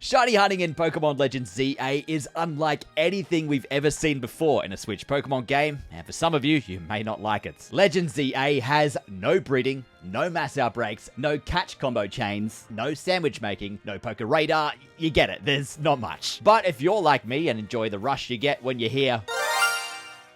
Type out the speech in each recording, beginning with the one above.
Shiny hunting in Pokemon Legends ZA is unlike anything we've ever seen before in a Switch Pokemon game, and for some of you, you may not like it. Legends ZA has no breeding, no mass outbreaks, no catch combo chains, no sandwich making, no poker radar. You get it, there's not much. But if you're like me and enjoy the rush you get when you hear,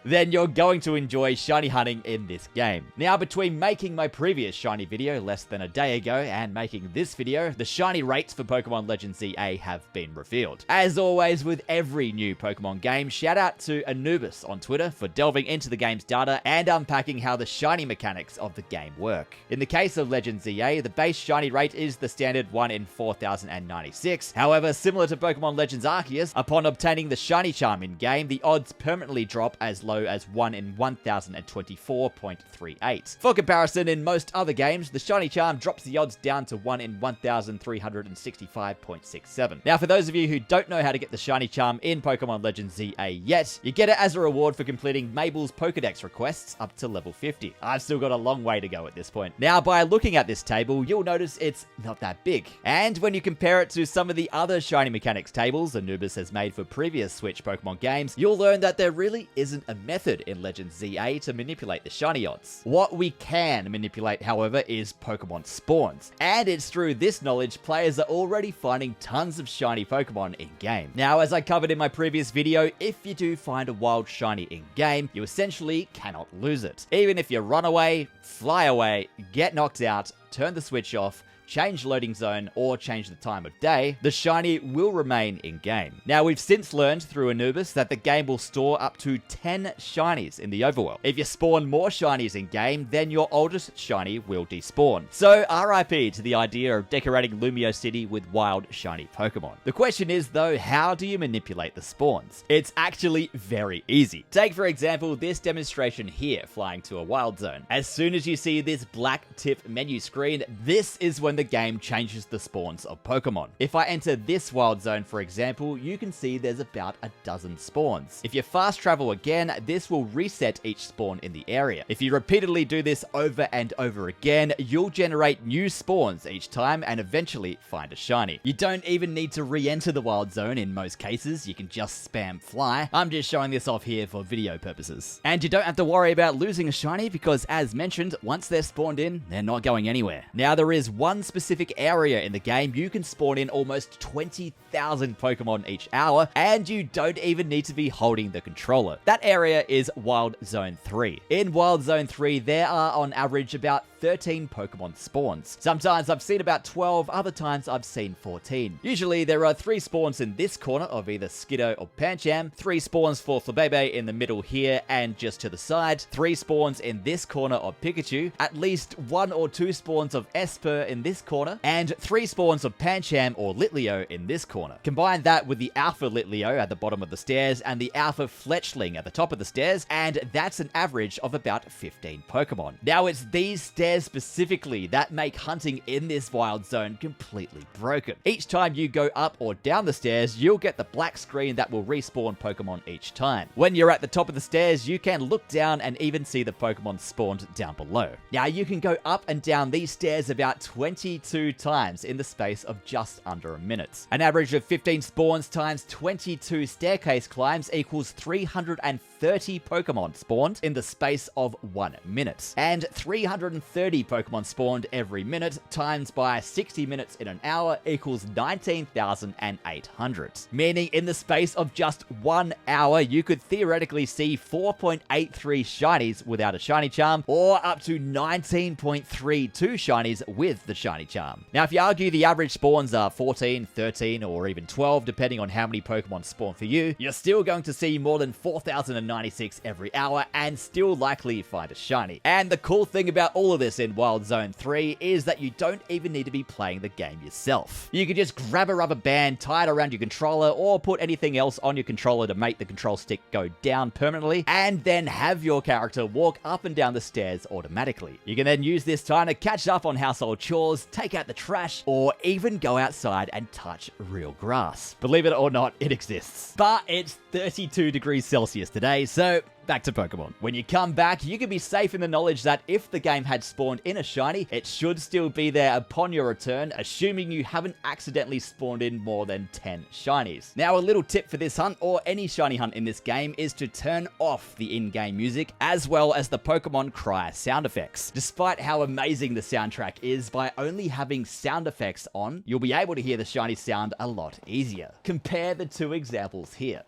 then you're going to enjoy shiny hunting in this game. Now, between making my previous shiny video less than a day ago and making this video, the shiny rates for Pokemon Legends ZA have been revealed. As always with every new Pokemon game, shout out to Anubis on Twitter for delving into the game's data and unpacking how the shiny mechanics of the game work. In the case of Legends ZA, the base shiny rate is the standard 1 in 4096. However, similar to Pokemon Legends Arceus, upon obtaining the shiny charm in-game, the odds permanently drop as low as 1 in 1024.38. For comparison, in most other games, the shiny charm drops the odds down to 1 in 1365.67. Now, for those of you who don't know how to get the shiny charm in Pokemon Legends ZA yet, you get it as a reward for completing Mabel's Pokedex requests up to level 50. I've still got a long way to go at this point. Now, by looking at this table, you'll notice it's not that big. And when you compare it to some of the other shiny mechanics tables Anubis has made for previous Switch Pokemon games, you'll learn that there really isn't a method in Legends ZA to manipulate the shiny odds. What we can manipulate, however, is Pokemon spawns, and it's through this knowledge players are already finding tons of shiny Pokemon in-game. Now, as I covered in my previous video, if you do find a wild shiny in-game, you essentially cannot lose it. Even if you run away, fly away, get knocked out, turn the switch off, change loading zone, or change the time of day, the shiny will remain in-game. Now, we've since learned through Anubis that the game will store up to 10 shinies in the overworld. If you spawn more shinies in-game, then your oldest shiny will despawn. So, RIP to the idea of decorating Lumio City with wild shiny Pokemon. The question is, though, how do you manipulate the spawns? It's actually very easy. Take, for example, this demonstration here, flying to a wild zone. As soon as you see this black tip menu screen, this is when the game changes the spawns of Pokemon. If I enter this wild zone, for example, you can see there's about a dozen spawns. If you fast travel again, this will reset each spawn in the area. If you repeatedly do this over and over again, you'll generate new spawns each time and eventually find a shiny. You don't even need to re-enter the wild zone in most cases, you can just spam fly. I'm just showing this off here for video purposes. And you don't have to worry about losing a shiny because, as mentioned, once they're spawned in, they're not going anywhere. Now, there is one specific area in the game you can spawn in almost 20,000 Pokemon each hour, and you don't even need to be holding the controller. That area is Wild Zone 3. In Wild Zone 3, there are on average about 13 Pokemon spawns. Sometimes I've seen about 12, other times I've seen 14. Usually there are 3 spawns in this corner of either Skiddo or Pancham, 3 spawns for Flabebe in the middle here and just to the side, 3 spawns in this corner of Pikachu, at least 1 or 2 spawns of Esper in this corner, and 3 spawns of Pancham or Litleo in this corner. Combine that with the Alpha Litleo at the bottom of the stairs and the Alpha Fletchling at the top of the stairs, and that's an average of about 15 Pokemon. Now, it's these stairs specifically that make hunting in this wild zone completely broken. Each time you go up or down the stairs, you'll get the black screen that will respawn Pokemon each time. When you're at the top of the stairs, you can look down and even see the Pokemon spawned down below. Now, you can go up and down these stairs about 22 times in the space of just under a minute. An average of 15 spawns times 22 staircase climbs equals 330 Pokemon spawned in the space of 1 minute. And 330 Pokemon spawned every minute times by 60 minutes in an hour equals 19,800. Meaning in the space of just 1 hour, you could theoretically see 4.83 shinies without a shiny charm, or up to 19.32 shinies with the shiny charm. Now, if you argue the average spawns are 14, 13, or even 12, depending on how many Pokemon spawn for you, you're still going to see more than 4,096 every hour and still likely find a shiny. And the cool thing about all of this in Wild Zone 3 is that you don't even need to be playing the game yourself. You can just grab a rubber band, tie it around your controller, or put anything else on your controller to make the control stick go down permanently, and then have your character walk up and down the stairs automatically. You can then use this time to catch up on household chores, take out the trash, or even go outside and touch real grass. Believe it or not, it exists. But it's 32 degrees Celsius today, so back to Pokemon. When you come back, you can be safe in the knowledge that if the game had spawned in a shiny, it should still be there upon your return, assuming you haven't accidentally spawned in more than 10 shinies. Now, a little tip for this hunt, or any shiny hunt in this game, is to turn off the in-game music, as well as the Pokemon Cry sound effects. Despite how amazing the soundtrack is, by only having sound effects on, you'll be able to hear the shiny sound a lot easier. Compare the two examples here.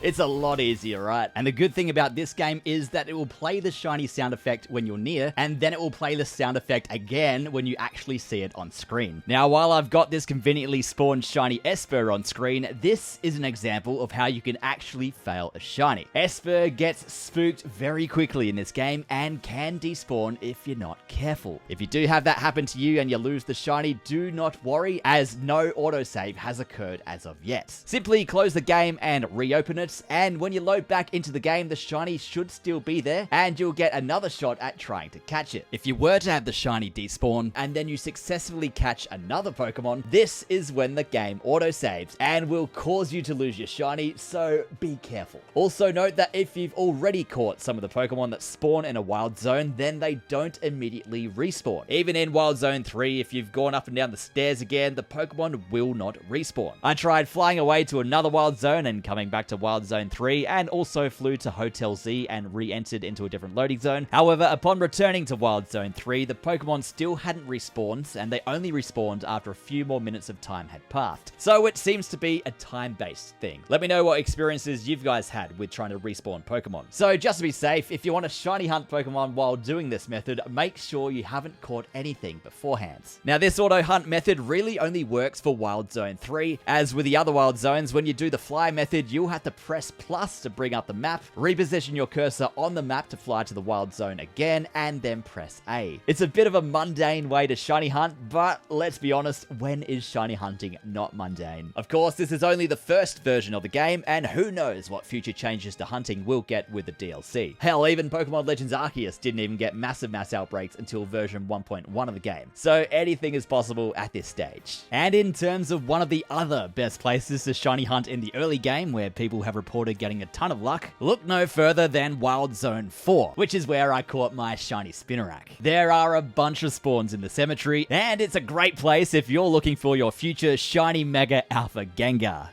It's a lot easier, right? And the good thing about this game is that it will play the shiny sound effect when you're near, and then it will play the sound effect again when you actually see it on screen. Now, while I've got this conveniently spawned shiny Esper on screen, this is an example of how you can actually fail a shiny. Esper gets spooked very quickly in this game and can despawn if you're not careful. If you do have that happen to you and you lose the shiny, do not worry, as no autosave has occurred as of yet. Simply close the game and reopen it, and when you load back into the game, the shiny should still be there, and you'll get another shot at trying to catch it. If you were to have the shiny despawn, and then you successfully catch another Pokemon, this is when the game autosaves, and will cause you to lose your shiny, so be careful. Also note that if you've already caught some of the Pokemon that spawn in a Wild Zone, then they don't immediately respawn. Even in Wild Zone 3, if you've gone up and down the stairs again, the Pokemon will not respawn. I tried flying away to another Wild Zone and coming back to Wild Zone 3, and also flew to Hotel Z and re-entered into a different loading zone. However, upon returning to Wild Zone 3, the Pokemon still hadn't respawned, and they only respawned after a few more minutes of time had passed. So it seems to be a time-based thing. Let me know what experiences you guys had with trying to respawn Pokemon. So just to be safe, if you want to shiny hunt Pokemon while doing this method, make sure you haven't caught anything beforehand. Now, this auto hunt method really only works for Wild Zone 3, as with the other Wild Zones, when you do the fly method, you'll have to press plus to bring up the map, reposition your cursor on the map to fly to the Wild Zone again, and then press A. It's a bit of a mundane way to shiny hunt, but let's be honest, when is shiny hunting not mundane? Of course, this is only the first version of the game, and who knows what future changes to hunting we'll get with the DLC. Hell, even Pokemon Legends Arceus didn't even get massive mass outbreaks until version 1.1 of the game. So anything is possible at this stage. And in terms of one of the other best places to shiny hunt in the early game, where people have reported getting a ton of luck, look no further than Wild Zone 4, which is where I caught my shiny Spinarak. There are a bunch of spawns in the cemetery, and it's a great place if you're looking for your future shiny Mega Alpha Gengar.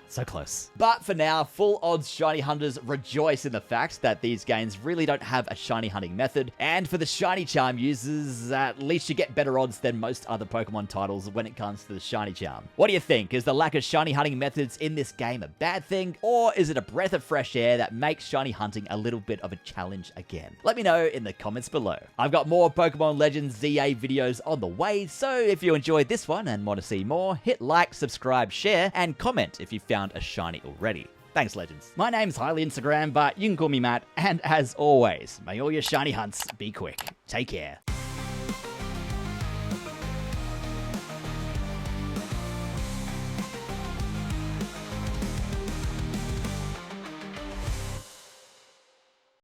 So close. But for now, full odds shiny hunters rejoice in the fact that these games really don't have a shiny hunting method, and for the shiny charm users, at least you get better odds than most other Pokemon titles when it comes to the shiny charm. What do you think? Is the lack of shiny hunting methods in this game a bad thing, or is it a breath of fresh air that makes shiny hunting a little bit of a challenge again? Let me know in the comments below. I've got more Pokemon Legends ZA videos on the way, so if you enjoyed this one and want to see more, hit like, subscribe, share, and comment if you found a shiny already. Thanks, Legends. My name's highly Instagram, but you can call me Matt, and as always, may all your shiny hunts be quick. Take care.